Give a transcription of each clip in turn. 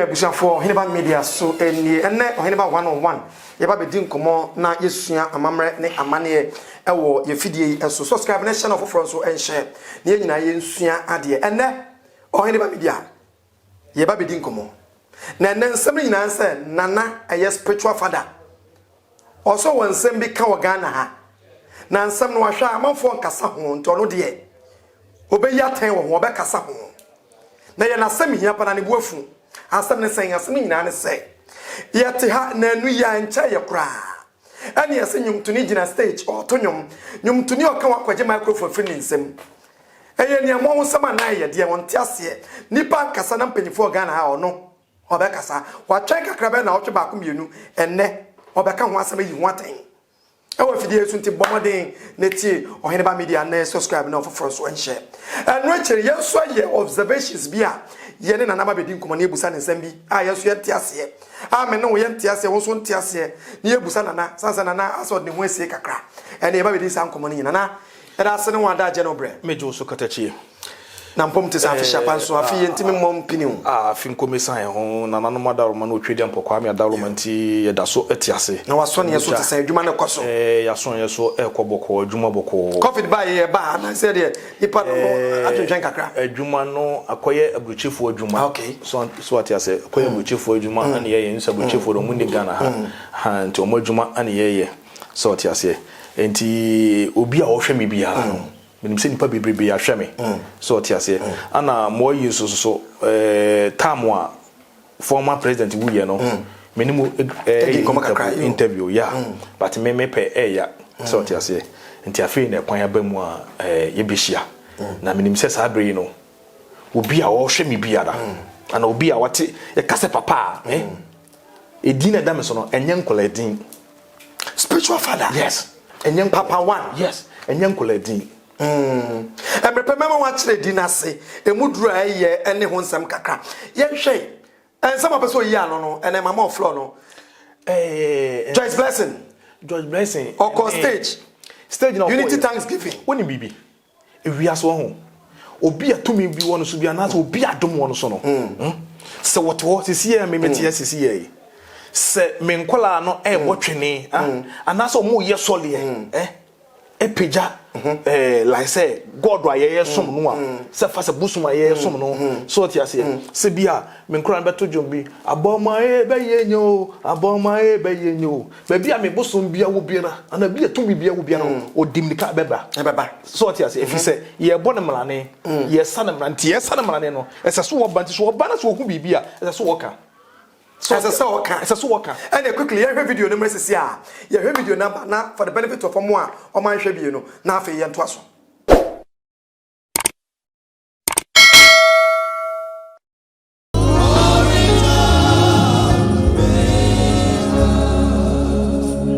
Awia Bushafo, Hineba Media, so any and Hineba 101. Yeba be din komo na yesua amamre ne amane ewo ye fidie eso subscribe na channel for so and share. Ne nyina yensua ade ene Hineba Media. Yeba be din komo. Na nsem nyina nse nana eye spiritual father. Also when nsem bi ka Ghana ha. Na nsem no ahwa amanfo nkasa ho nto no de. Obeya ten wo ho obekasa ho. Na ye na sem hia pa na ne buafu. Asem ne sen asem nyina ne se. Yete ha na anu ya ncha ye kra. Ani ase nyumtuni gina stage o to nyumtuni o ka wakwaje microphone fi nsem. Eye ne mo ho sama na ye de wonte ase. Nipa nkasa na mpanyifo Ghana ha ono. Obekasa. Wa twen kakra be na otwe ba ko mienu enne obeka ho asem yi ho aten. Ewa fidie sunti bomoden neti Hineba Media na subscribe na for so and share. And actually yes so ye observations bia ye ne nana mabedi nkomo na ebusa ne nsem bi yes ye ntiase me no ye ntiase wo so ntiase na ebusa nana sansa nana aso de ho asie kakra and ye mabedi san nkomo ni nana era ase ne wada je no bre mejo so katachi na mpom te sa fisha panso afi ye ntimi mom piniu afi nkomesan ho nana no madaroma na otwedi mpokwa me adaroma nti ye da so atiase na waso ne so te san adwuma ne koso ya so ye so ekoboko adwuma boko covid ba ye ba na se de ipa no atwentwen kakra adwuma no akoye abruchefo adwuma okay so atiase akoye abruchefo adwuma na ye nsa abruchefo do mu ni Ghana ha nti omo adwuma ana ye so atiase enti obi a wo hwe me bia no minim se nipa bebrebe ya hweme so tiase ana mo yesu so tamwa former president wuye no minim interview ya but me pe ya so tiase nti afi na kwan aba mu a ye behia na minim se sabre no obi a wo hweme bia da ana obi a wate ye kase papa edina dam so no enye nkola din spiritual father yes enye papa one yes enye nkola din Emepe mema wa kire di nase emuduru aye ene ho nsam kakra ye hwe ensam apeso yi ano no ene mama of floor no Joyce Blessing oko stage no unity thanksgiving woni bibi ewiaso ho obi atumi bi wono so bia na so obi adom wono so no se woto sisi ye memeti ye sisi ye se menkola no botwene ana so mo ye sole epeja like say God wa ye som no a se fa se busum ye som no so ti ase se bia me nkura beto jombi aboma be ye nyo aboma be ye nyo be bia me busum bia wo bia ana bia tumi bia wo bia no odimnika beba so ti ase efi se ye bo ne mlane ye sa ne mlane ye sa ne mlane no ese so wo banti so wo ba na so wo bibia ese so wo ka so as a so worker and quickly every video no mercy a you hear video number na for the benefit of more o man hwe bi no na afa ye nto aso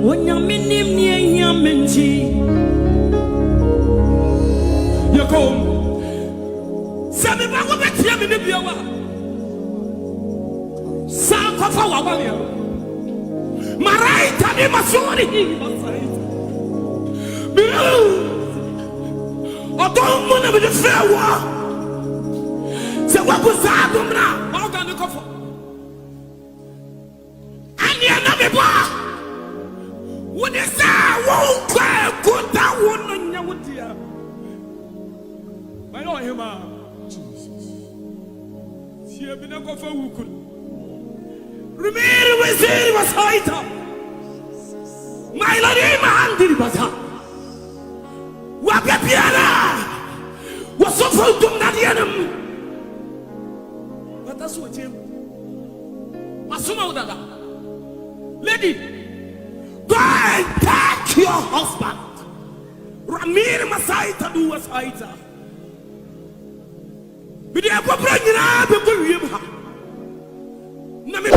wonya minim ni ehia menti yakom sabe ba wo betia me ne biawa Sakofa wabanya Maraita ni masuri Odomo na bide fewa Se wabu zaadu mna Waga ni kofa Ani anamiba Wune saa Wukwe kuta Wuna nyawutia Mayo hima Jesus Siye bine kofa wukuru Rumiri waziri wasaita Mailani mahandiri baza Wapya piana Wasofa utumnadianam Watasu wajimu Masuma udada Lady Go and take your husband Ramiri masaita du wasaita Bidi kwa pranyina Biko yemha Nami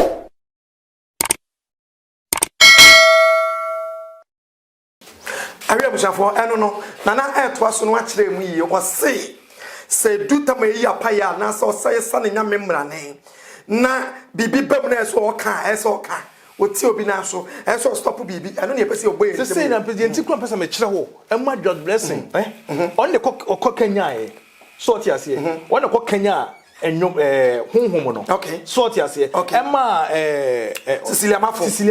Awia Bushafo eno no nana eto aso no akire mu yi o se dutama yi apaya na so say sane nyame mrane na bibi bam na so oka oti obi na so so stop bibi eno ne pese oboye se say na president kura pese me kire ho emma God blessing on the kokanya so ti ase on the kokanya enyom honhom no okay so ti ase ema Cecilia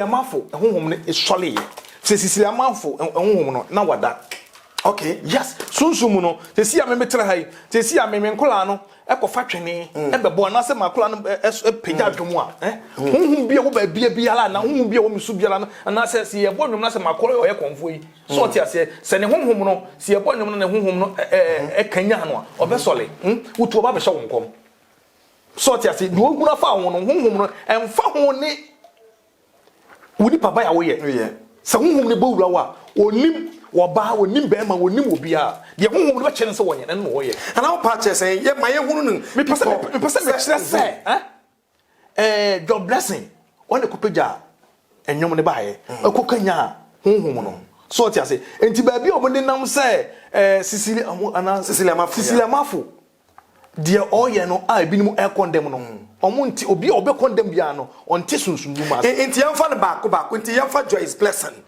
Mafo honhom no isole ye Cecilia Mafo honhom no na wada okay yes sunsum no Cecilia me metre hai Cecilia me nkola no ekofa twene ebebo na se makola no pagya dwom a honhom bia wo ba bia la na honhom bia wo misu bia la na se ye bo nwom na se makola yo ye konfo yi so ti ase se ne honhom no se ye bo nwom na ne honhom no kanya no a obesole wutu oba be hye wonkom so ti ase do oguna fa won no honhom no emfa ho ne wudi papa ya wo ye se honhom ne bo wura wa onim woba onim be ma onim obi a de honhom no be kye ne se wonye ne no wo ye ana wo pa che say ye ma ye hunu no me pese me kire se God blessing on the kupeja enyom ne bae akokanya honhom no so ti ase enti ba bi omo de nam se Cecilia Mafo de oye no a ebinim e condemn no omo nti obi obe condemn bia no onti sunsunmu ma enti yamfa ne baako enti yamfa Joyce Blessing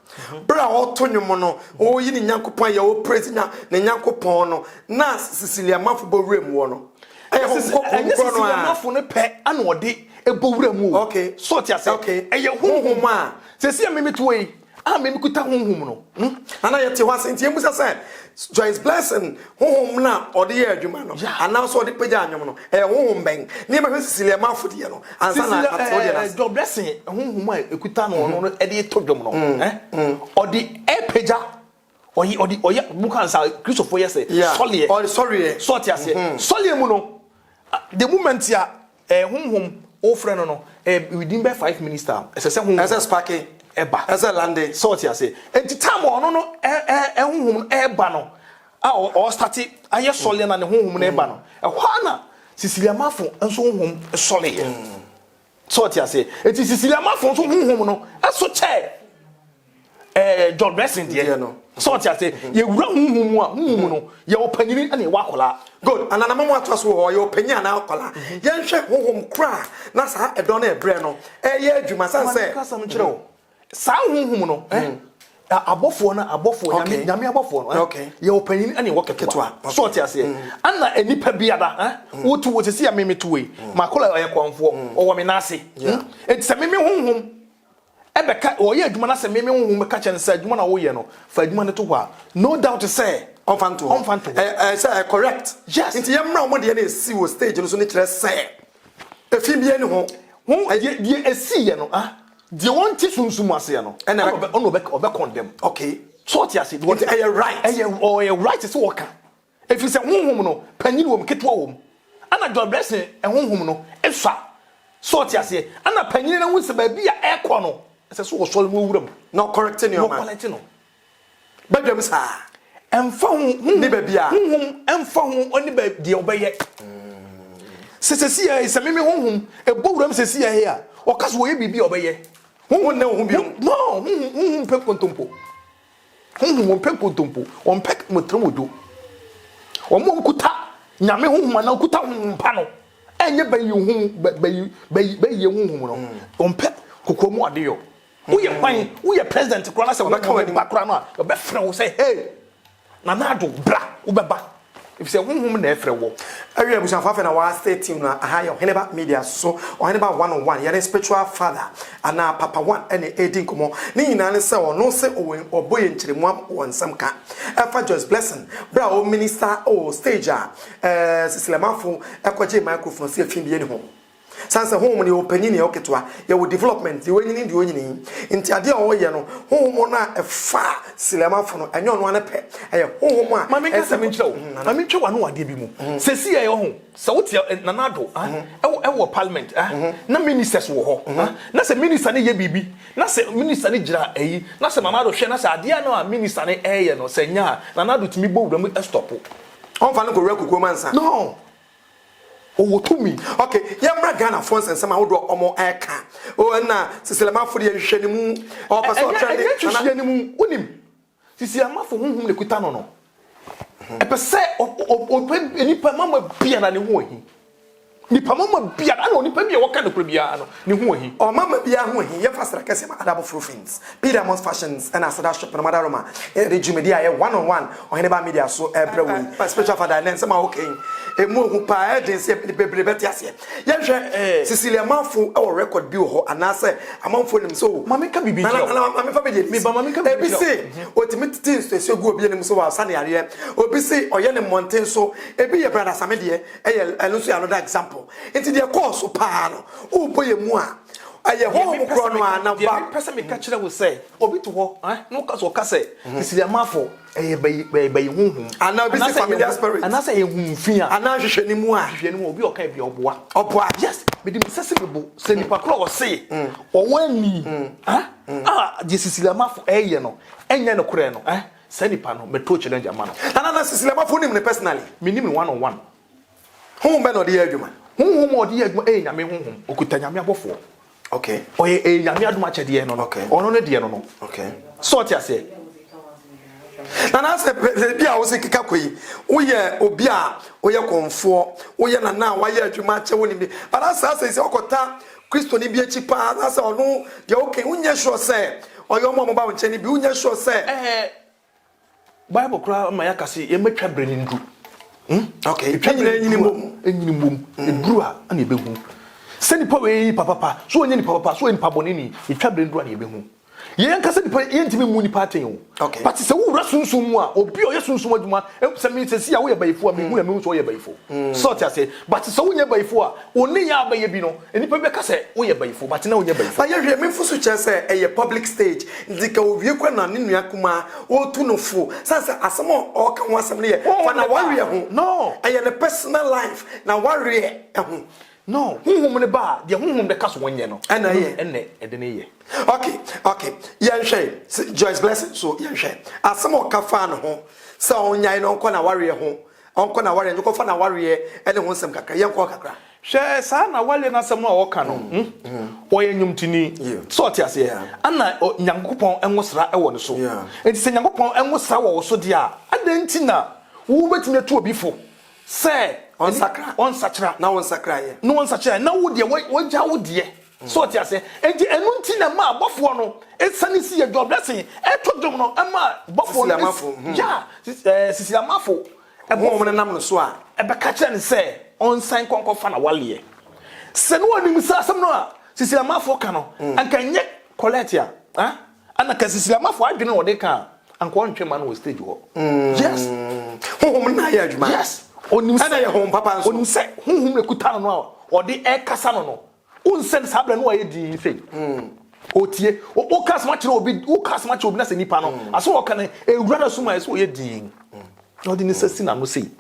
bra o tonwom no o yi ni Nyankopon ya o praise nya ne Nyankopon no na Cecilia Mafo bo wrem wo no Cecilia Mafo ne pe ana ode ebo wrem wo okay so ti ase eye honhom a Cecilia memeto yi a memekuta honhom no ana yete ho ase enti emusa se Joyce Blessing honhom na ode ye adwuma no ana so ode pagya anwom no honhom ben ne ma Cecilia Mafo de no ansa na atode na God Blessing honhom a ekuta no no ede to dwom no ode pagya oye bukan sa Christopher yes solie sorry so ti ase solie mu no the moment ya honhom o friend no within by 5 minutes time ese honhom ese sparky eba ese lande so ti ase enti time ono no honhom eba no o start aye solie na ne honhom na eba no hwa na Cecilia Mafo enso honhom solie so ti ase enti Cecilia Mafo enso honhom no eso che God Blessing there no so ti ase ye wura honhom no ye opanyini na ye wakola good anana mama atwaso ho ye opanya na akola ye nhwe honhom kra na sa edo na ebre no ye adwuma san se kasa no kire o sa honhom no abofo nyame abofo no ye opanyini na ye waketwa so ti ase ana enipa biada wotu wote si ya memetuwe makola ye konfo o wo me na ase enti meme honhom ebeka oye adwuma na se meme honhom ka kye nsa adwuma na wo ye no fa adwuma ne to hwa no doubt say onfanto say correct yes nti yemra omo de na esi wo stage no so ne kire say efi bia ni ho de esi ye no de won ti sunsum ase ye no na obe condemn okay so ti ase what right right se wo ka efi se honhom no panyin wo mketwa wo ana God Blessing honhom no efa so ti ase ana panyin na hu se ba bia ekọ no ese so wo so mo wuram no correcting your man no correcting no bedwam sa emfa hu ni ba bia emfa hu oni ba de obeye sesesi ya se meme honhom ebo wuram sesesi ya here o kaso wo ye bibi obeye honhom na honhom bi no honhom pe kontompo honhom pe kontompo on pe motromodo o mo nkuta nyame honhom na nkuta honhom pa no enye bayi honhom bayi honhom no on pe kokomu ade yo wo ye kwan wo ye president kura na se wo be ka wani bakura no a be frɛ wo say hey na do bra wo beba if say honhom na efrɛ wo awi abusan fa na wa stay team na aha yo heneba media so heneba 101 yare spiritual father ana papa one ene edin komo ni nyina ne se ono se oboye nkyeremu wonsam ka efa Joyce Blessing bra o minister o stage Cecilia Mafo ekoje microphone se afim bie ni ho sanse home ne opanyin ne oketwa ye wo development ye wanyini de onyini nti ade a wo ye no home na efa Cecilia Mafo no enyo no ane pe eye home a mama nka sami nkyerɛ wo mama ntwe wa no ade bi mu sesi ye ho se wo tie nanado ewo parliament na ministers wo ho na se minister ne ye bibi na se minister ne gira ayi na se mama do hwe na se ade a no a minister ne eye no se nya nanado timi bo wura mu stop on fa no ko rekuko mansa no o to me okay yemra Ghana fonse nsema wo do omo eka o na Cecilia Mafo de hwehwe ne mu o pa so trend na ne mu onim Cecilia Mafo honhom le kuta no e pe se o enipa mama bia na ne ho hi nipa mama bia na nipa bia waka no bia no ne ho ahi o mama bia ho ahi ye fasra kase ma adabo frofins Pidamos Fashions and asada shop no mother Roma rejumedia ye one on one ohene ba media so everywhere special father nen sama okay e mu hu pa e den se bebre betiase ye hwe Cecilia Mafo e wo record bi ho anase amanfo nim so mama ka bibi na mama fa be me ba mama ka bibi bi se otimi tin so gu obi nim so wa sane yare obi se oye ne monten so e bi ye brother samede e so another example into the course pa no o boye mu a aye ho kro no ana ba person me catch we say obi to ho no ka so ka say Cecilia Mafo bay hunhum ana bi familiar spirit ana say ehumfi a ana hwehwe ni mu a hwehwe ni mu obi o ka bi oboa yes me di sese bebo se nipa kro o say o wani Cecilia Mafo eye no enye no kro no se nipa no me to challenge ama no ana Cecilia Mafo nim ne personally me nim one on one hum be no de adwuma hum odi adwuma nyame hum okuta nyame abofo okay oye nyame aduma chede no ono ne de no okay so ti ase na se bia wo se kika koyi wo ye obi a wo ye konfo wo ye na wa ye adwuma che woni bi bara sa se okota Kristo ni bi echi pa na se ono de okay unye sure se oyo mo ba wonche ni bi unye sure se Bible kra ma yakase ye metwa breni ndu okay enyini mbom eduru a na ebehu seni pa we papa so onye ni papa so ni pabone ni etwa brenduru na ebehu ye nka se nipa ye ntimi mu ni paten o okay but se wo wura sunsun mu a obi o ye sunsun adwuma se me se ya wo ye bayifo a me hu na me so ye bayifo so ti ase but se wo nye bayifo a oni ya baye bi no nipa be ka se wo ye bayifo but na wo nye bayifo ba ye hwe me fusu che se eye public stage ndika owie kwa na ne nua kuma o tu no fo sanse asemo o ka ho asem ne ye fa na warrior ho no eye ne personal life na warrior ho no hunhum ne ba de hunhum de kaso wonye no ana ye enne ede ne ye okay yen hwe Joyce Blessing so yen hwe asemo ka fa no ho se onyan no nko na warrior ho onko na warrior nko fa na warrior ene ho nsem kakra yen ko kakra hwe sa na wale na asem no wo ka no oye nyumtini so ti ase ana nyankopon enwosra ewo ne so enti se nyankopon enwosra wo so de a adanti na wo betime to obi fo se on sakra na on sakra ye no on sakra na wo de wagya wo de so ti ase enti enu nti na ma abofo no esani si ye job blessing eto dom no ama bofo no ja Cecilia Mafo ebo mo nam no so a ebe ka kire ne se on sign konko fa na wale se no anim sa asem no a Cecilia Mafo ka no anka nye collect ya ana ka Cecilia Mafo adwene wo de ka anka on twema no stage ho yes ho na ya adwuma yes onim ana ye hom papa nso onim se hunhum le kuta no o de e kasa no unsen sabla no aye di fe otie o kasma kire obi o kasma kire obi na se nipa no aso o kan ewura na suma so ye di no di necessity na no sei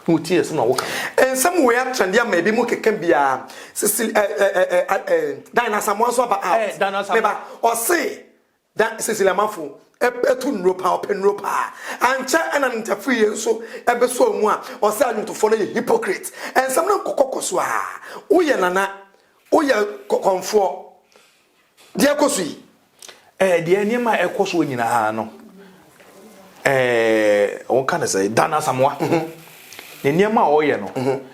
otie se na wo kan ensam we atrend ya ma bi mu keke bia Dynasty so ba out meba o se that Cecilia Mafo etu nropa open ropa ancha ana ntafie nso ebeso mu a o se anutofo no ye hypocrite ensam no kokokoso a wo ye nana wo ye konfo de akoso yi de enema ekoso nyina ha no won kan say Dana Samoa ne niema o ye no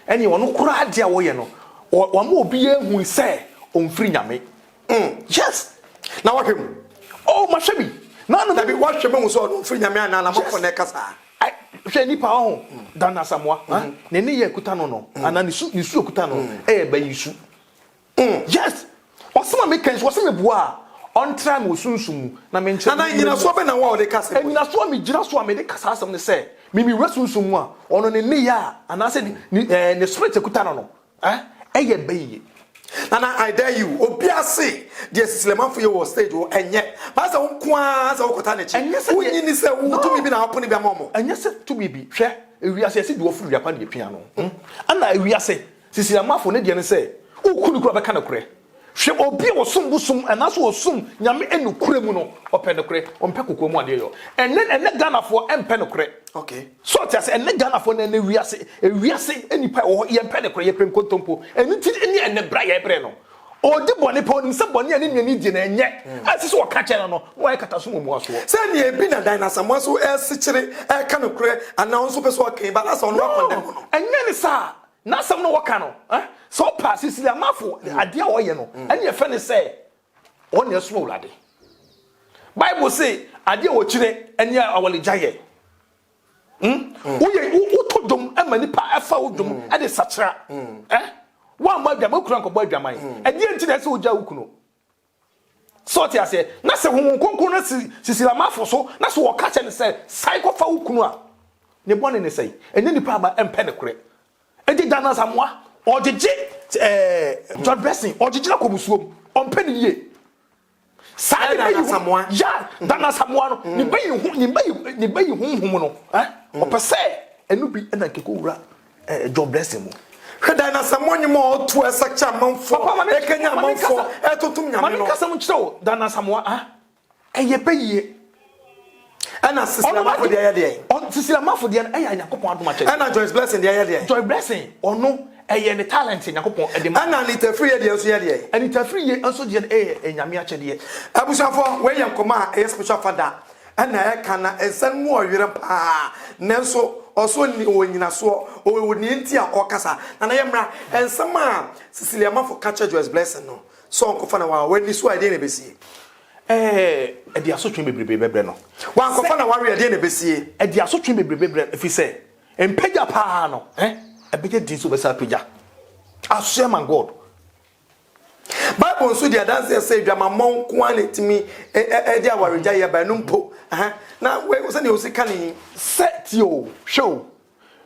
eni won kura ade a wo ye no wa ma obi ehun se onfiri nyame yes na wahwem oh mahwebi na no bi wahwem mu so onfiri nyame ana na mako na kasa hwe nipa ho Dana Samoa ne ne ye kuta no no ana ni su kuta no ba yisu yes osema mekens osema bua on try mo sunsumu na me nche na nyina so be na wa o de kasa nyina so me gira so me de kasa asem ne se mimi resunsumu a ono ne ne ya ana se ne spirit ekuta no eye bayi na I dare you obi ase de Cecilia Mafo ye wo stage wo enye ba se won kwa se wo kota ne chi wonyi ni se wo to mi bi na hapo ne bi amomo enye se to bi hwe ewiase se de wo furu yapa de pia no ana ewiase Cecilia Mafo ne de ne se ukunu kura beka na kure hwe obi wo sum busum anaso wo sum nyame enu kure mu no ope ne kure ompe kokko mu ade yo enne Ghana fo empe ne kure okay so ti ase enne Ghana fo na wiase enipa wo ye empe ne kure ye pem kontompo eni ti eni enne bra ye bre no odi bone pa onim se bone ene nuani di na enye asese wo ka kye no wo ye kata so mu aso se ne ebi na Dynasty Samoa so esikire e ka no kure ana nso pe so o kan ba na so no akondem no enye ni sa na sam no waka no so pass Cecilia Mafo ade a oye no ene ye fe ne say on ye so wulade Bible say ade wo kire ene awalejaye uto dom amani pa afa udom e de sachra wa ma adwa makura nkobɔ adwaman ade enti na se oja ukuno so ti ase na se honhon konkon na Cecilia Mafo so na se wo ka che ne se psycho fa ukuno a ne bone ne sei ene nipa ba empe ne kure edi dana samoa ojeje God blessing ojeje na kobusuom ompe ne ye sai dana samoa ya dana samoa no ni bayi honhom no opese enu bi na nkeko wura God blessing mo dana samoa nyimo otu esacha manfo ekenya manfo etotum nyame no man kasam kiro dana samoa eye bayi ana Cecilia Mafo de ayede on Cecilia Mafo de aya Yakopon adoma che ana Joyce Blessing de ayede Joy Blessing ono eye ne talent Yakopon edema ana Anita Free de so yede Anita Free enso de nyame ache de abusuafo we yankoma special father ana e kana ensan mu oyere pa nenso oso ni onyina so oni nti a okasa na yemra ensam a Cecilia Mafo catch Joyce Blessing no so onkofa na wa wani so ide ne besi edi asotwe bebre no wa nkofa na ware ide ne besi edi asotwe bebre efi se empeja pa no ebeje din so besa peja asue man God Bible so dia dance say dwama monko anetimi edi awareja ye ba no mpo na we se ne osika ni set yo show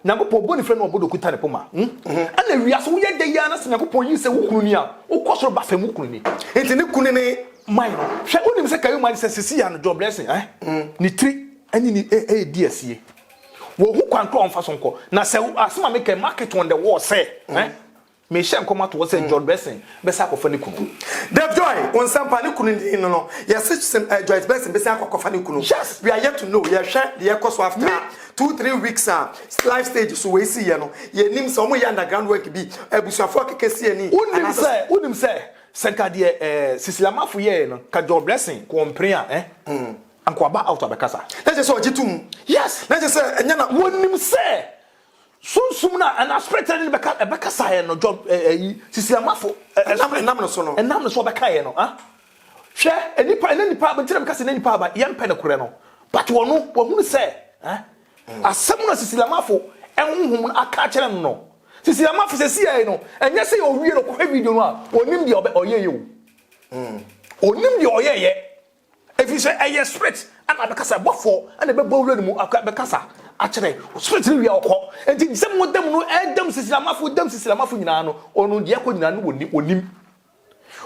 Nyankopon boni frɛ no obodo kuta ne poma ana wia so ye de ya na se Nyankopon yi se wukunu ni a ukosoro ba fam wukunu ni enti ne kunu ni mine hwe onim se kayo man se Cecilia no God blessing ni tri ani ni DSE wo hu kwanto onfa so nko na se asema make a market on the wall say me share come to say God blessing be sa kofa ne kunu Dev Joy on sampa ne kunu ni no yes Joyce Blessing be sa kofa ne kunu yes we are yet to know ye hwe the course after 2-3 weeks live stage so we see ye no ye nim so mo ye underground work bi abusuafo kekesi ani unim say senka de Cecilia Mafo ye no ka God blessing ko mpre a anko aba out abekasa na je so ogitum yes na je say enya na wonim say sum na an aspect ni bekasa ye no job Cecilia Mafo enam no so no enam no so beka ye no hwe enipa ba ntire bekasa enipa ba ye mpe ne kure no but wono wohunu say asem na Cecilia Mafo enhunhum aka kire no Cecilia Mafo se si ye no enye se owie no ko video no a onim de oyeye o onim de oyeye if you say aye spirit ana bekasa bofo ana beba wura ni mu bekasa akere spirit ni wia okọ enti sem modam no edam Cecilia Mafo nyina no onu de akọ nyina no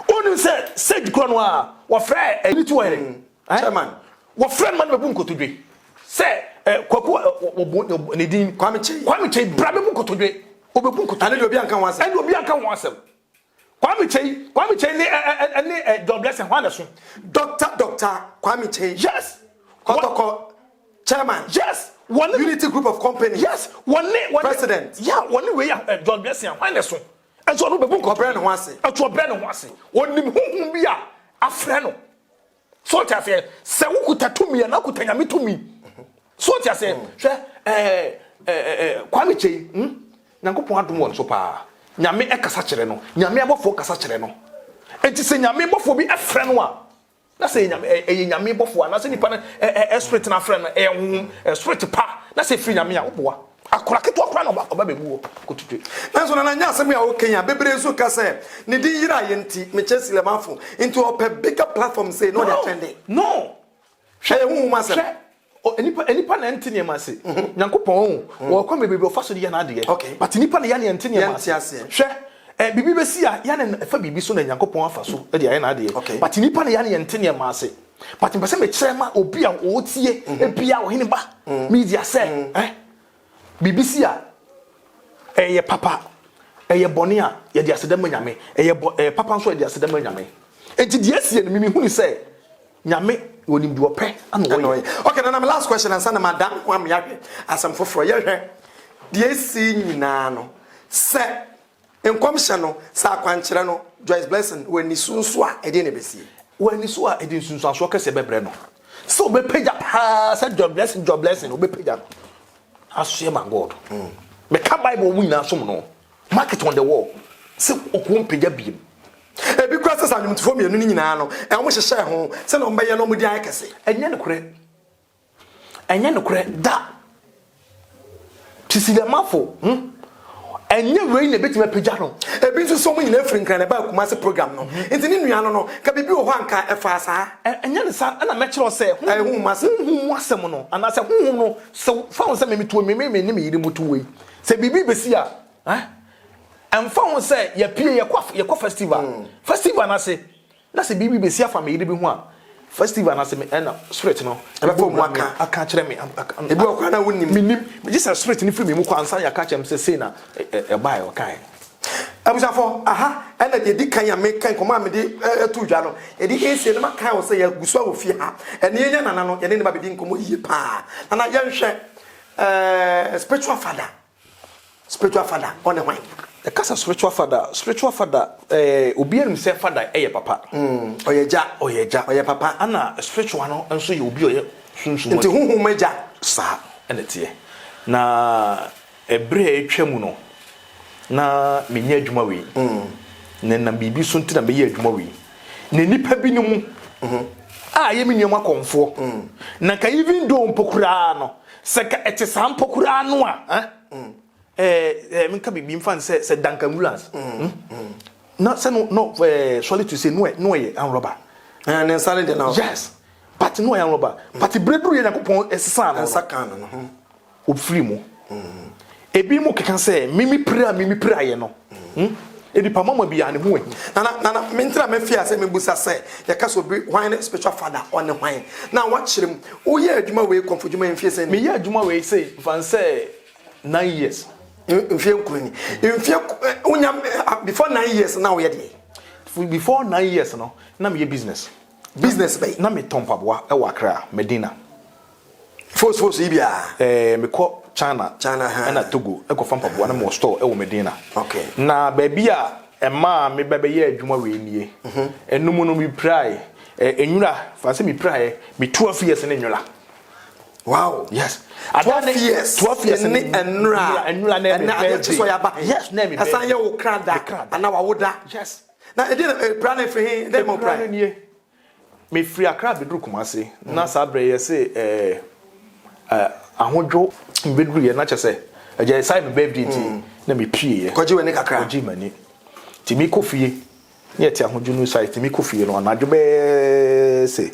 onim se dikro no a wo frɛ ani to here chairman wo frɛ man bebu nkotodwe se kwaku ne din Kwame Chei bra bebu nkotodwe obebu nkotodwe ani obi anka wasem ani obi anka wasem Kwame Chei ne God blessing hwana so Dr. Kwame Chei yes Kotoko chairman yes one unity group of company yes one president yeah one way God blessing hwana so enso no bebu nkopre ne ho ase eto obre ne ho ase onim honhom bi a afre no so tia se wukuta tumi na kuta nyame tumi so tia se hwe Kwame Chei Nyankopon adom won so pa nyame ekasa kire no nyame abofo kasa kire no enti se nyame bofo bi efre no a na se nyame bofo a na se nipa na spirit na afre no spirit pa na se free nyame a oboa akora keto akora no ba bebu kotutwe na so na nya asem ya okenya bebre so ka se ne di yira yenti me Cecilia Mafo into a bigger platform say no they trending no hwe hu ma se enipa na ntini ma se Nyankopon wo kwa me bebe ofaso de ya na ade but enipa na ya na ntini ma se hwe bibi besi a ya na fa bibi so na Nyankopon afaso de ya na ade but enipa na ya na ntini ma se but mpese me kire ma obi a o tie ebia wo hene ba media say bibi si a eye papa eye boni a ye de aseda ma nyame eye papa so ye de aseda ma nyame enti de asie no mimi hunu say nyame wonim de opɛ ana wo okay na my last question answer na madam wa me yahwe asam foforo ye hwɛ de esi nyina no se enkomhye no sa akwankyere no Joyce Blessing when ni sunsu a ede ne besie when ni so a ede sunsu aso kese bebre no so be page pa say Joyce Blessing obe page no aso man God me ka Bible mu nyina som no market on the wall se okum pagya biem ebi kura sesa nwumtufo mienu ni nyina no e mo hyehye ho se no mbaye no mo di akese enye ne kure da tisida mafo enye wei na betima pagya no ebi nso so mo nyina afiri nkran na ba kuma se program no enti ni nua no ka bibi wo ho anka efa saa enye ne sa na me kyerɛ sɛ hu asɛm no ana sɛ hu no sɛ fa wo sɛ me to me ne me yiri mutu wei sɛ bibi besi a emfa ho sɛ ya pie yakɔ festival na se bibi besi afa me yiri bi ho a festival na se me na spirit no ebe fo mu aka kyerɛ me ebi okwa na wonim minim me just spirit ni free me mu kwa ansa ya ka kyerɛ me sɛ sei na e bai o kai abusafo aha ena de di kan ya me kan koma me de etu dwa no e di ese no makan wo sɛ ya gusu a wo fi ha ene yenya nana no ye ne ba be di nkomo yie pa nana ye nhwɛ spiritual father on the wine the kasa spiritual father obi anim say father eye papa oyeja papa ana spiritual no nso ye obi oye sunsun nti huhu maja sa ene tie na ebre etwa mu no na menya adwuma we na bibi so nti na menya adwuma we na nipa bi ne mu ye menua makonfo na ka even do mpokura no se ka etesa mpokura no a minka bibi mfan se dank ambulance na se no sorry to say no ye anroba and then salad now yes but no ye anroba but breadru ye yakopon esesa no saka no ofiri mu ebi mu keka se mimi pra ye no edi pa mama bi ane ho nana mentra me fia se me busa se ya ka so bi wine spiritual father on the wine na wa kyerem wo ye adwuma we konfodwuma mfie se me ye adwuma we say fan say 9 years mfie nkurani mfie unya before 9 years na wo ye de before 9 years no na me business bay na me tompaboa e wa Accra Medina force ibia me ko China na Togo e ko fampaboa na mo store e wo Medina okay na baby a ema me bebe ye adwuma we nie enum no mi pray enwura fa se mi pray me 12 years na enwura wow yes 12 years ni enwura na so ya ba yes na me asan ye wo krada ana wa woda yes na e dey plan e free dey mo pray me free Accra bedru Kumasi na sa bre ye se ahodwo bedru ye na chese eje sai me birthday ti na me pie ye koji we ne kakra koji mani ti mi kofie ne ti ahodwo no sai ti mi kofie no na dwobe se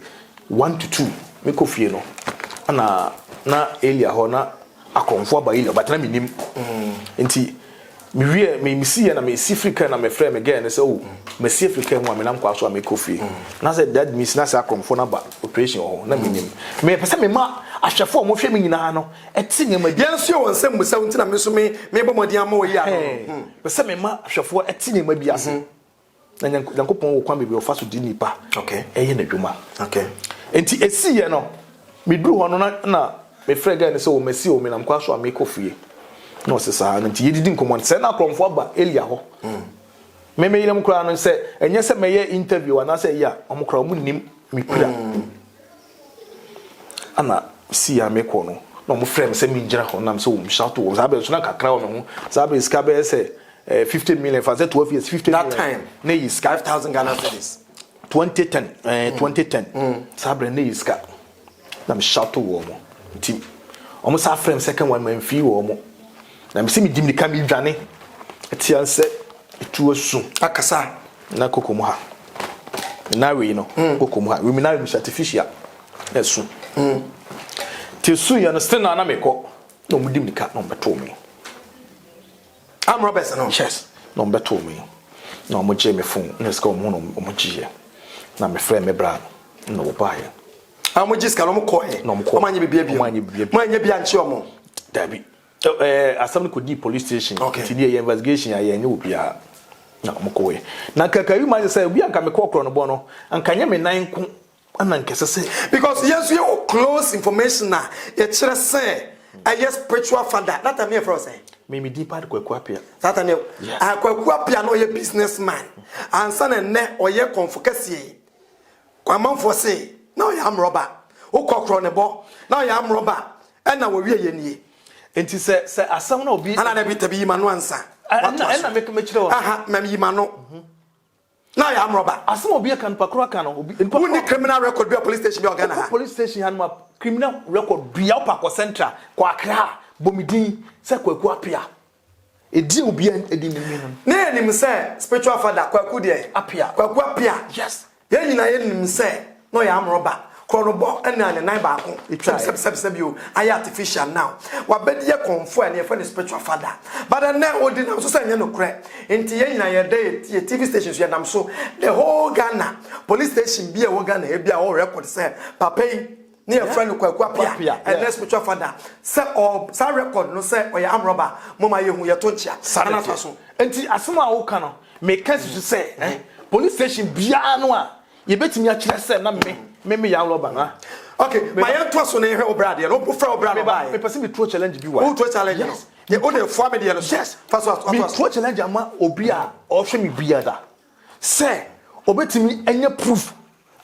1 to 2 mi kofie no na elia ho na akonfo aba ile but na minim enti mi wie mi si ye na me si Africa na me frɛ me girl ne sɛ o me si Africa mu amena nkwa so amekofie na sɛ that means na sɛ akonfo na ba operation ho na minim me pɛ sɛ me ma ahwɛfo mo hwɛ me nyina no ɛti nyama bi nso won sɛ musa nti na me so me bɔmɔden ama wo yi a pɛ sɛ me ma ahwɛfo ɛti nyama bi ase na Nyankopɔn wo kwa me bi ofa so di nipa okay ɛyɛ na dwuma okay enti esi ye no me duru ho no na me frɛ girl ne sɛ o mesi o me na nkwa so amekofie no se sa na nti yedidi nkomon se na akromfo aba elia ho me yelem kura no se enye se meye interview ana se ya omukra omunim me kura ana si ya me ko no na omu frame se me ngira ho na me se o shout o za be so na kakra o no za be ska be se 50 million for 12 years 50 that million time na is 5,000 Ghana cedis 2010 sabre na is ska na me shout o mo nti omu sa frame second one man fi wo mo na me se me dim ka me dwane etia nse etu asu akasa na kokomu ha na we no kokomu ha we na me artificial esu ti su ya no still na meko no mu dim ka no beto me am Roberts no yes no beto me no mo je me phone na ska mo no mo je na me frɛ me bra no buy am je ska no mo ko e o manye bibia manye bia nche o mo dabi asam ko di police station ti di investigation ya nye obia na mkowe na kakayu ma say obi anka me kokro no bo no anka nya me nan ko ana nkese se because yes you close information na ye kire say a spiritual father that time here for say me di part kwaku apia that time kwaku apia no ye businessman ansa na ne oye konfokase kwamanfo say na oye am robber o kokro ne bo na oye am robber na wo wie ye nie enti se asam na obi ana na bi tabi ma no ansa na make chire aha mam yima no na ya amroba asem obi kan pakro kan obi who ni criminal record be police station be Ghana ha police station han ma criminal record bia upako central kwa Accra bomidin se kwaku apia edi obi edi nimi no na enim se spiritual father kwaku de apia kwaku apia yes ye nyina ye nim se no ya amroba kronobo ena ne nan ba ko seb you ay artificial now wa bedi ye konfo ene for the spiritual father but then odi na so say nye no kre enti ye nyina ye dey TV stations ye nam so the whole Ghana police station bi e wo Ghana e bi a wo record say papa yi ne your friend kwaku apia and the spiritual father say or say record no say oya amroba mama ye hu ye to nchia na fa so enti asema wo ka no me kan su say police station bia no a ye betimi a kire say na me ya roba na okay my ento so na hwe obra de no profile obra no ba me person me throw challenge bi wa who throw challenge no ye o dey for me de no yes first me throw challenge ama obi a o hwe me bia da say obetimi anya proof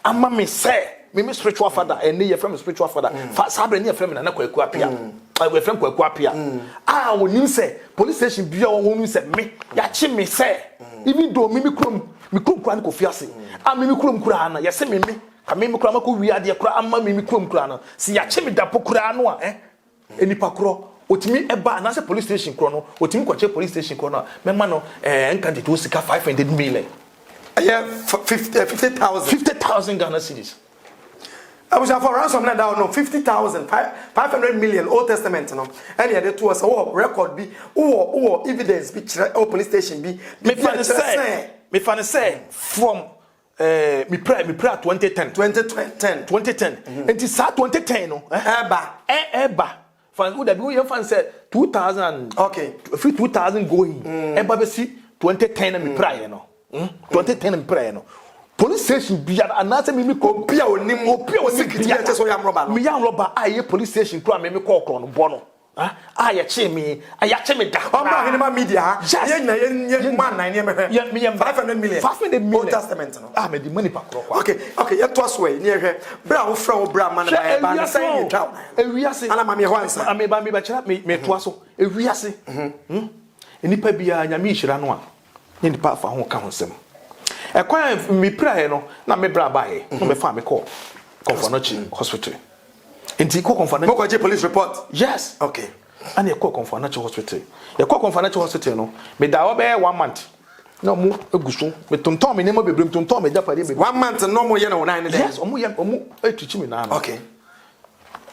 ama me say me spiritual father and ye from spiritual father sabre ne from na kwaku apia we from kwaku apia ah wonim say police station bia wonu say me ya chi me say even though me krom kura no kofiase ah me krom kura na ye say me me kura mako wi ade kura amma me krom kura no si ya che me dapo kura no a enipa kro otimi eba na say police station kro no otimi kwache police station kro no me ma no enkanti to sika 500 million yeah 50,000 Ghana cedis I was for ransom na down no 50,000 500 million Old Testament no and here the two us record be evidence be police station be me fan say from me pray 2010 and it start 2010 no eba fan would be you fan say 2000 okay 2000 going eba be see 2010 me pray no 2010 me pray no police station bia anase me ko bia onim secret bia che so ya roba no me ya roba aye police station kura me call kro no bo no aye che me aya che me da o ma hinima media ha ye na ye man nine ye me 500 million Old Testament no me the money pa kro okay ye to aso e ne hwe bra wo fra wo bra man ba na say you twa ewiase ana ma me ho ansa me ba chira me to aso ewiase enipa bia nya me hira no a ne nipa fa ho ka ho sem ekwan mi prae no na me bra bae no me fa me call Comfort Hospital enti ko Comfort mo ko je police report yes okay and e call Comfort Hospital e call Comfort Hospital no me da wo be 1 month no mu eguso me tonton me nemo bebrem tonton me japade be 1 month no mo ye no 9 days yes omu etuchi me na no okay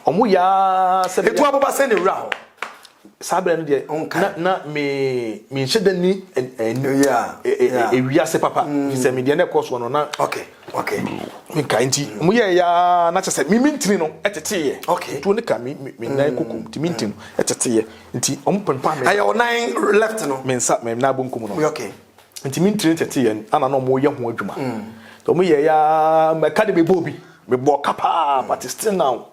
omu ya se etu aboba se ne wura ho sabre no de na me nhyeda ni ewia se papa se me de na course no na okay me ka nti mu ye ya na chese me mintini no etete ye okay to ne ka me na kokum ti mintini etete ye nti omponpa me ayo 9 left no me nsa me na bonkum no okay nti mintini etete ye ana no mo ye ho adwuma to mu ye ya me ka de be bobi me bo kapa but still now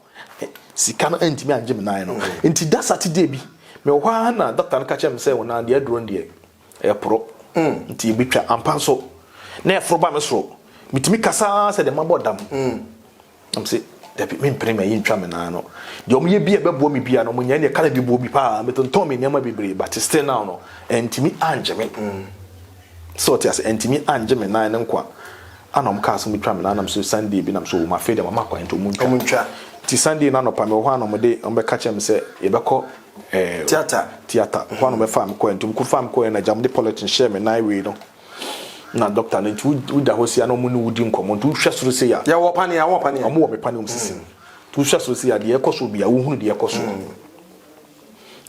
sika no enti me anje me nan no nti that Saturday bi me hwa na doctor no ka chem say wona de adron de e pro nti bitwa ampanso na e fro ba me so mitimi kasa se de mabodam am say de me mpre me yintwa me nan no de omo ye bia bebo me bia no mo nya ne kala bi bo bi pa me tonton me nema bebre but still now no entimi anje me so tias entimi anje me nan nkwa anom ka so mitwa me nan am so Sunday bi nam so ma fe de mama kwa ento muntwa ti Sunday na no pa me hwa no mo de ombe ka chem se ye beko theater one of my farm ko entum ku farm ko na jam de politician share me na we no na doctor na tu da hosia no mu no wudi nkomo tu hwe soro se ya wo pane omo wo me pane umsisi tu hwe soro se ya de ekoso bia wo hunu de ekoso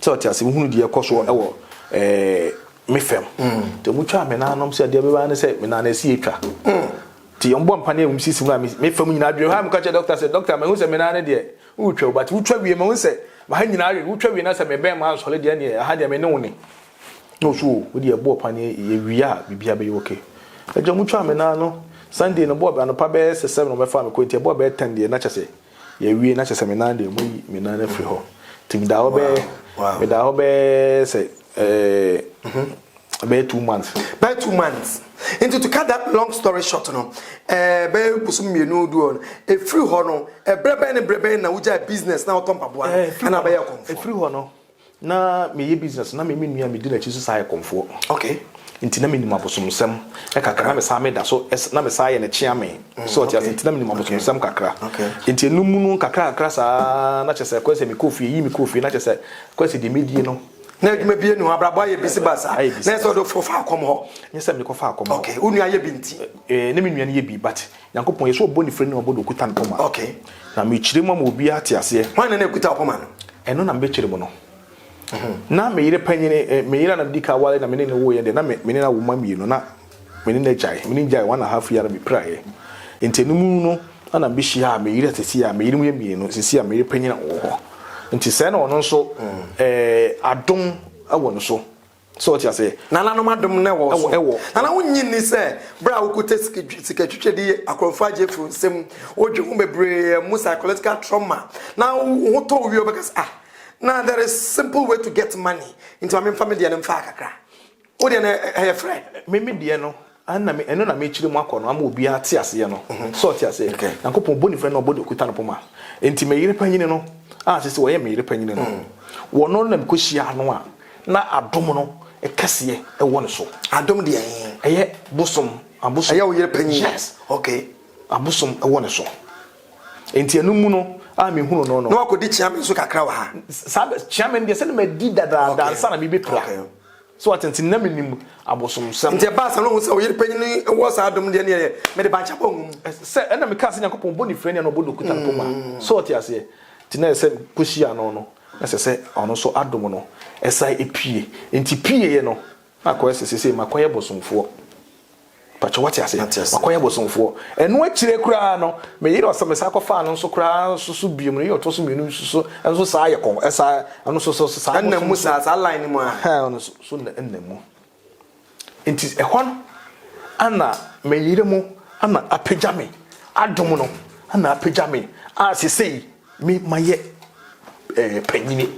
so ti ase wo hunu de ekoso e wo me fem te mu twa me na no se de be ba ne se me na si etwa ti ombo mpane umsisi mu me fem nyina adwe ha me ka che doctor se doctor me hu se me na ne de utwa but utwa wie me hu se ma ha nyina awe utwa wie na se me ben ma sole de ne ha de me ne woni no so wo de ebo pane ye wia bibia be okay ejo mutwa me na no Sunday no bob no pa be 7 no me fa me ko nti ebo be 10 de na chese ye wie na chese me na de me na na free ho tim da obe me da obe say about 2 months. By 2 months. Into to cut that long story short, no. Be pusum me no do on. E free ho no. E brebe na uja business na otom paboa. Na be ye kom. E free ho no. na me ye business na me nua me di na chi so sai komfo okay nti na me ni mabosomsem e kakra na me sa me da so na me sa ye ne chia me so ti nti na me ni mabosomsem kakra nti enum nu kakra sa na chese kwese me kofi yi me kofi na chese kwese de medie no na adwuma bie no abrabo ye bisi basa na so do fofa akom ho nyesa me ko fa akom okay unua ye bi nti na me nua ne ye bi but yankopon ye so obo ni frɛ ne obo do kuta ne poma okay na me chire mo obi ate ase wan na kuta poma no eno na me chire mo no na me yire panyine me yire na dika wale na me ne wo ye de na me ne na wo ma mi no na me ne jai 1.5 year me praye entenum no na be hia me yire tesi ya me yire mu ye mi no sesi ya me yire panyine wo ho nti se na ono nso adom awo no so what you say nana no madom na wo so nana wonyi ni se bra wo kote sika twetwedi akromfa je fru nsem odwe hu bebre mu psychological trauma na wo to wi obekasa now there is simple way to get money into my family and mfa kakra o de na friend me de no anna me eno na me chire mu akọ no ama obi ate ase ye no so ate ase yankopon boni friend no bodi okuta no poma enti me yire panyine no sese wo ye me yire panyine no wo no na me ko hia no a na adom no e kase e wo ne so adom de eye bosom abosom eye wo yire panyine yes okay abosom e wo ne so enti enum no me hunu no no akodi chiame so kakra wa ha sabe chiame de se na me di dada dansa na me be pra so atenti na me nim abosom sam enti ba sa no se wo yire panyine wo sa adom de ne me de bancha pon se na me ka se yakopon boni frɛ ne no bodo kuta no poma so ati ase ti na se kushia no na se ono so adom no esa epie enti pie ye no akoye se makoye bosomfo pacho wati ase makoye bosomfo eno akire kura no me yire osamesa akofa no so kura so biom no ye otoso mienu so enso sa ye kon esa ano so sa na mu sa line mu ha ono so na mu enti ehon ana me yire mu ana apejame adom no ana apejame asesei me maye panyini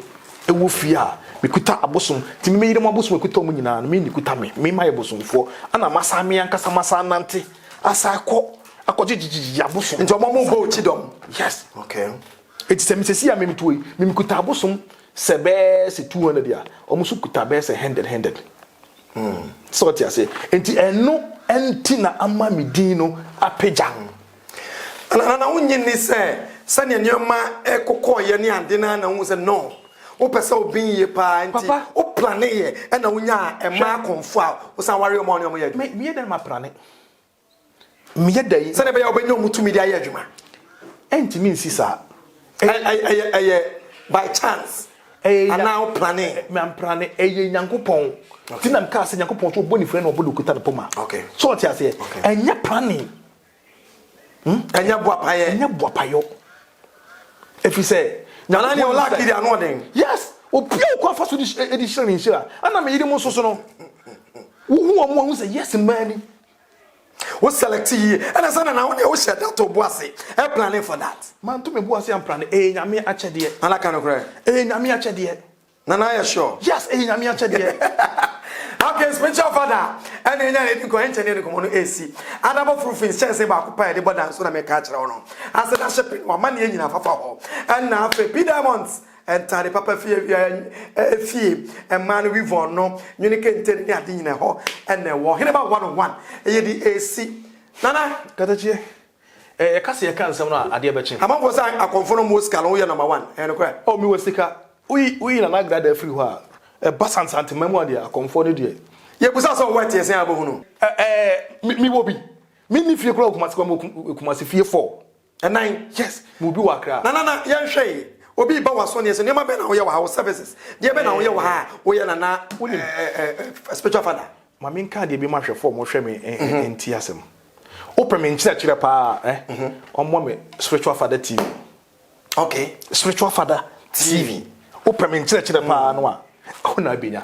ewo fia me kuta abosom ti me yire mo abosom kuta mo nyina no me ni kuta me maye bosomfo ana masa me ankasa masa nante asa akọ abosom nti omo mo bo chidom yes okay eti se me sesi ya me tuoi me kuta abosom se be se 200 ya omo so kuta be se 100 so ti ase enti eno enti na ama me din no apeja na wonyi ni se sane nyoma ekokọ ye ne ande na hu se no wo pese obin ye pa nti wo plane ye na wonya ema konfo a wo san ware omo ne omo ye me ye dem ma plane me ye dai sane be ya obenya omutumi dia ye adwuma enti min sisa by chance ana wo plane me am plane eye nyankopon ti na mka se nyankopon so boni frɛ na obodo kuta no poma okay so what you say enya plane enya boapayo if you say nana ni ola kiri anu den yes opia ko afa so di shire ni shira ana me yiri mo so no wo hu say yes man wo select yi ana sana na won e wo share that to boase e planning for that man to me boase am plan nyame achede ana kan okra nyame achede nana ya sure yes nyame achede okay spiritual father and enya ne ko enche ne ko no AC adabo frufin chance ba ko pa de bodan so na me ka kire wono ase na shepe wa man ye nyina fafa ho and na afa diamonds and tare papa fie man we von no nyune kente ne ade nyina ho and na wo hene ba 101 ye di AC nana katachie e kase ye kan sam no ade be chen amamfo sa akonfo no moska no ye number 1 e no kwa o mi wasika uyi na nagrada free ho a basant mamu ade akonfo no de ye busa so what ye say abohunu mi wobi mi ni fie kura kumasi fie 4 9 yes mu bi wa kra na ye hwe obi ba waso ne se ne ma be na wo ye wa house services de be na wo ye wa ha wo ye na spiritual father ma min ka de bi ma hwe 4 mo hwe me enti asem open me nchira pa omo me spiritual father TV okay spiritual father TV open me nchira pa no a ona benya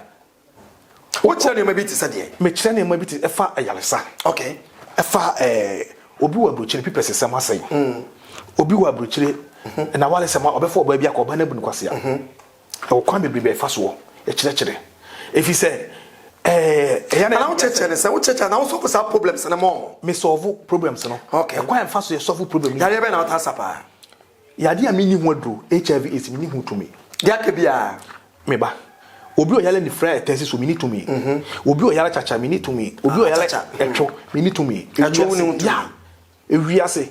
wo kire ne ma bi ti sade me kire ne ma bi ti efa ayalesa okay efa obi wa brochire pipe sesem asai obi wa brochire na wale sema obefo oba bia ko oba na bu nkwase a e wo kwan bebre be fa so e kire efi se ya na wo kire se wo kire na wo so ko problems na mo me solve problems no okay e kwan fa so e solve problem ya be na wata sapa ya dia mi ni hu adro HIV AIDS mi ni hu to me dia ke bia me ba obi oyale ni fra tesi so mini to me obi oyale chacha mini to me obi oyale etwo mini to me etwo ni ya ewiase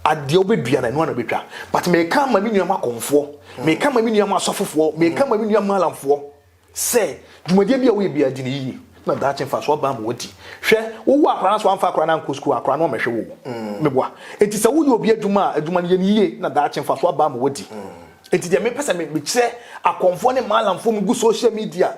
ade obedua na no na betwa but me kan ma minu ama konfo me kan ma minu ama asofofo me kan ma minu ama alamfo se dwumadie bia we bia di ni yi na da chenfa so ba mo wodi hwe wo akra so amfa akra na nko school akra no mehwe wo meboa enti se wo ye obi adwuma ne ye ni yi na da chenfa so ba mo wodi enti de me pesa me kire akonfo ne malamfo mu gu social media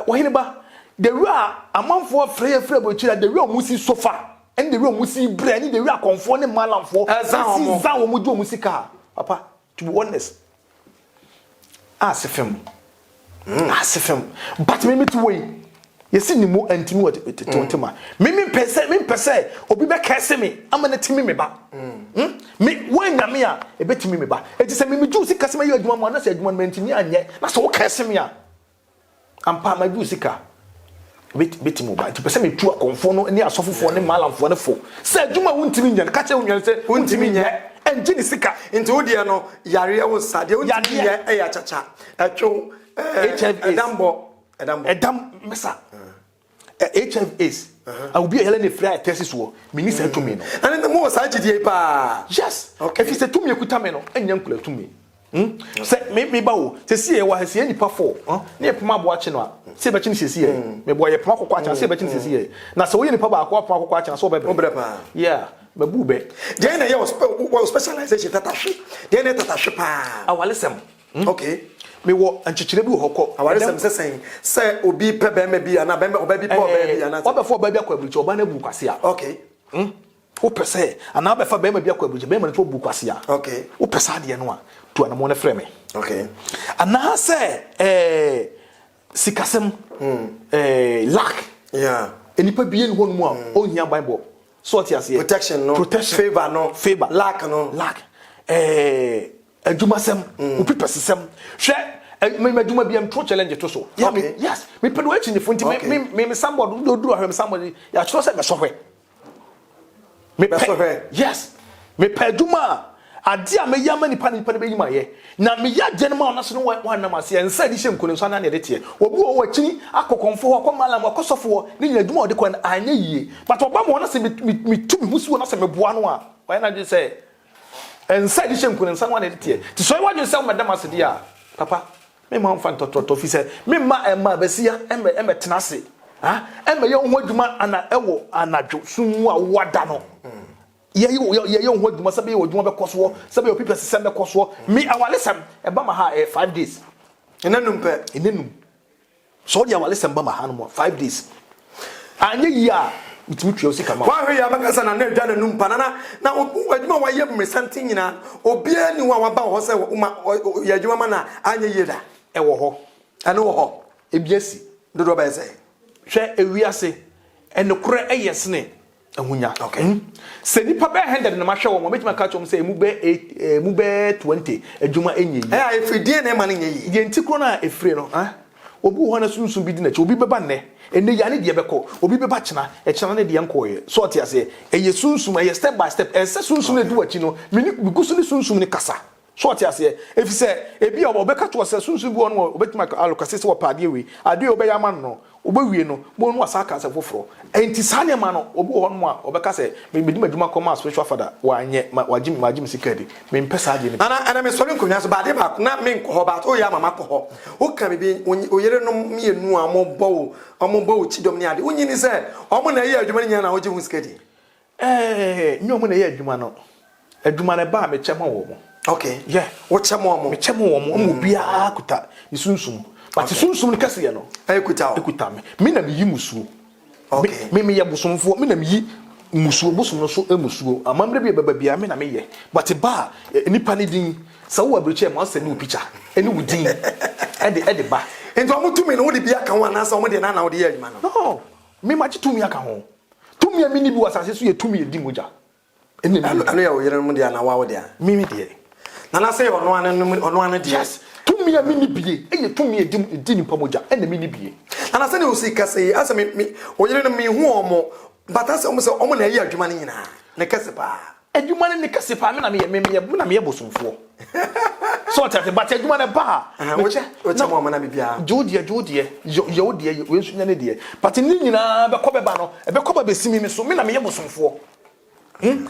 wo hene ba the real amanfo free bo kire the real musi sofa and the real musi bre ni the real akonfo ne malamfo za wo mu do musika papa to be honest asefem but me to way yesi ni mo antimi wo tontema me pese obi be kese me amana timi me ba me wanya me a ebetimi me ba eti se me ju sika se me yo adwuma mo na se adwuma me antimi anye na so wo kese me a ampa ma ju sika betimi ba eti pese me tu akonfo no ne asofofo ne malamfo ne fo se adwuma wo ntimi nya ka che wonyan se wo ntimi nya enji ni sika nti wo de no yare wo sade wo ntimi nya e ya chacha etwo edam mesa HIV is I will be a Helen Fry thesis war minister to me no and the most agity pa yes if you say to me kutameno and yankula to me say me bawo say see wa say any pa for na epoma bo ache no a say be chini sesi me boy epoma kokwa ache say be chini sesi na so we ni pa ba akwa epoma kokwa ache so be pa yeah be bube dey na your specialization tatahwe dey na tatahwe pa awalesem okay me wo anchichire bi hokọ awaresem sesen se obi pe be me bi ana be oba bi po be bi ana obefo oba bi akwabuchi oba na bu kwase a okay wo pese ana obefa be me bi akwabuchi be me to bu kwase a okay wo pese ade no a to ana mo na frɛ me okay ana se sikasem lack yeah enipa bi en ho no mu a ohia bible so ti ase protection no favor no favor lack no lack adwumasem opi pesesem hwe me adwuma bi am tro challenge to so yeah me yes me pedo achi ni fonti me somebody do ahwe me somebody ya tro se be sohwe me sohwe yes me adwuma ade a me yama nipa ne be yima ye na me ya je ne ma ona so no wa na mase ensa di hye nkone so na ne de te obi wo wachini akokonfo ho akomala mo akosofo ni nyina adwuma ode ko na anya yie but oba mo na se me tu me husu na se me boa no a why na je say inside the shem kunen sanwa na de ti so wa dwen se madam asedi a papa me ma mfa ntototo fi se me ma basia e tenase ha e me ye ho adwuma ana ewo anadwo sunwu a wada no ye ho adwuma sabe ye adwuma be koso sabe ye people se be koso me awalesam e ba ma ha 5 days enenum so dia awalesam ba ma ha no 5 days anye yi a mitimi twa osika ma wa hwe ya baka sana na dwa na numpa na adwuma wa ye mresante nyina obia ni wa ba ho se ya adwuma ma na anya yeda e wo ho ana wo ho ebiasi dodo ba se hwe ewiase enokore eyesne ahunya okay se nipa be 100 na ma hwe wo mo metima ka chom se mu be 20 adwuma enyi efidie na ma na nyi ye ntikro na efire no obi ho na sunsun bi di na che obi beba nne enne ya ne de beko obi beba chena e chena ne de enkoye so te ase eye sunsun eye step by step ese sunsun ne du achi no mini gusu ne sunsun ne kasa so te ase efise ebi obeka to ase sunsun bi ono obetima alokase se wopade we ade obeya ma no obewie no bo no asaka ase foforo enti sane ma no obi ho no a obeka se me bedima dwuma koma spiritual father wa anye wajim sikadi me mpesa ade ne ana me sori nkonya so bade ba na me nko ba to ya mama ko ho o ka me bi oyere no mienu ambo chidom ne ade onyi ni se omo na ye adwuma nya na oje hu sikadi nyomo na ye adwuma no adwuma na ba me chema wo mo okay yeah wo chema wo me chema wo mo bia kuta ni sunsun but sunsun ni kase ye no ekuta me na me yi musuo okay me ye bosomfo me na me yi musuo bosom no so emusuo amamre bi baba bia me na me ye but ba nipa ni din sa wo abreche ma se ni picture eni wudin e de ba enti omo tumi no wo de bia ka ho na sa omo de na wo de ye adwuma no me ma tumi aka ho tumi a mini bi wasase so ye tumi e di moja eni anu ya wo yere no de na wa wo de a me de na say ono ane de yes tumi a mini bie eye tumi e di nipa moja ene mini bie na say ne o si kase asa me wo yere no me hu omo bata se omo na ye adwuma ne nyina ne kase pa adwuma ne kase pa me na me ye bosomfo so tete but adwuma na ba woche mo mana bibia jodie we nsu nya ne de but ni nyina be ko be ba no e be ko ba be simi me so me na me ye bosomfo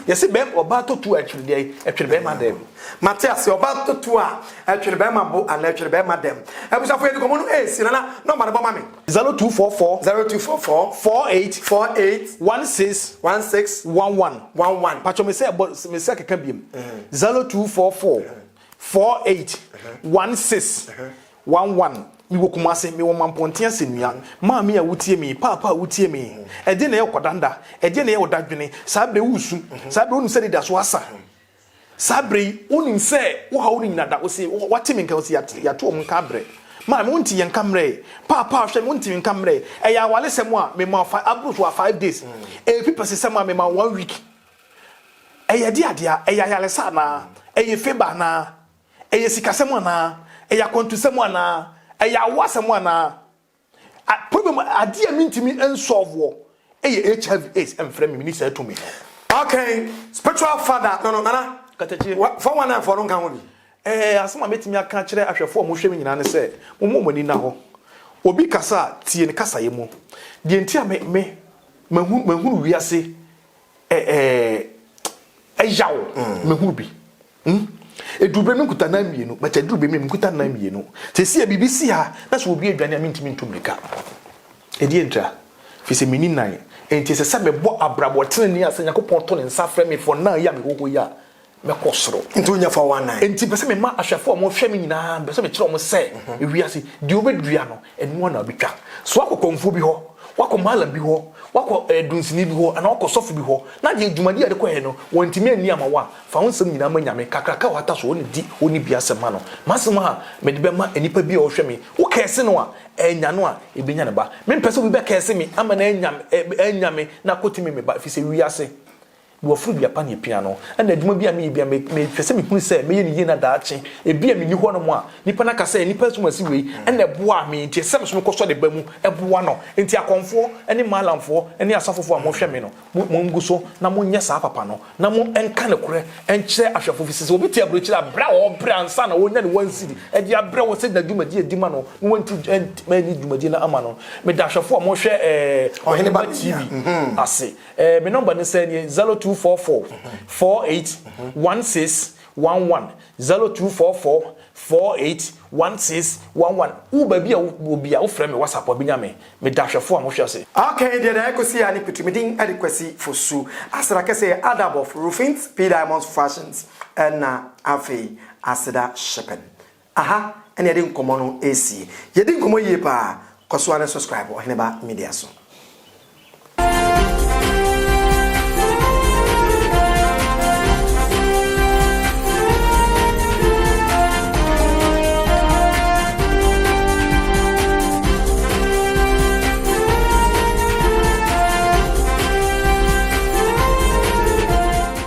yesi bem oba to tu atwere bem madem Matias oba to tu a atwere bem mabo ana atwere bem madem ebusafo edi komo no na no ma me 0244 48 11 pacho me say keka biem 0244 48 11 mi wo kumase mi wo mampontia senua ma mi a wutie mi papa wutie mi e de na ye kodanda e de na ye odadwene sabre wusu sabre onu se de so asa sabre onu se wo ha onu nyina da wo se wate mi nka wo se ya to om nka bre ma mi wonti ye nka mre papa hwe mi wonti nka mre e ya wale sem a me ma abro so 5 days e people se sem a me ma 1 week e ya di adia e ya yale sa na e ye feba na e ye sikasem na e ya kontusem na eya wasem ana problem ade a mintimi ensolve eye HIV/AIDS emfrem mi ni say to me. Okay, spiritual father no nana katachi for one and for nkan ho bi asema metimi aka kire ahwefo mo hwe mi nyina ne say mo mani na ho obi kasa tie ne kasa ye mu de ntia me mahunu wiase eyawo mahunu bi edurbe mi kuta na mienu but edurbe mi kuta na mienu te si e BBC ha na so obi adwane amintimi ntumrika edi entra fi se mini nan enti se se me bo abrabo tenani ase yakopon to ne nsa frɛ me for na ya me hoho ya me kosoro ntu nya for one night enti pese me ma ahwefo mo hwɛ me nyina pese me kyerɛ mo sɛ ewiase di obedua no enu na obetwa so akokonfo bi hɔ wako malam bi hɔ wako dunsini bi hɔ ana wako sofu bi hɔ na de dwumadi ade kɔ he no wontimi ani ama wa fa wonsem nyina ma nyame kakraka wata so oni di oni bia sema no masem ha me de be ma enipa bi a wo hwɛ me wo kɛse no a enya no a ebenya ne ba me mpɛ so bi be kɛse me ama na enyame na kotimi me ba fi se wiase wo furu bia pa ne pia no na adwuma bi a me bia me fese me hunu sɛ me ye ne ye na daache e bia me ni hɔ no mo a nipa na ka sɛ nipa so masi wei na boa me ntie sɛ so me kɔsɔ de ba mu e boa no nti akonfo ene malamfo ene asafofo a mo hwɛ me no mo ngu so na mo nyɛ saa papa no na mo enka ne korɛ enkyerɛ ahwɛfo fi sɛ obi tie abrokyira bra wo bra ansa na wo nya ne wansidi e dia bra wo sɛ na dwumadi edi ma no wo nti ma ni dwumadi na ama no me da ahwɛfo a mo hwɛ Ohene ba TV ase me number ne sɛ ne 0244 48 1611 0244 48 1611 uba bia wo frɛ me WhatsApp obinya me da hwɛfo a mo hwɛ se okay there I could see ani pitumidin adequacy for su asra kese adab of roofings P Diamonds fashions and afi asida shipping aha ene yedi nkomo no esi yedi nkomo yie pa kɔso ane subscribe Ohene ba media so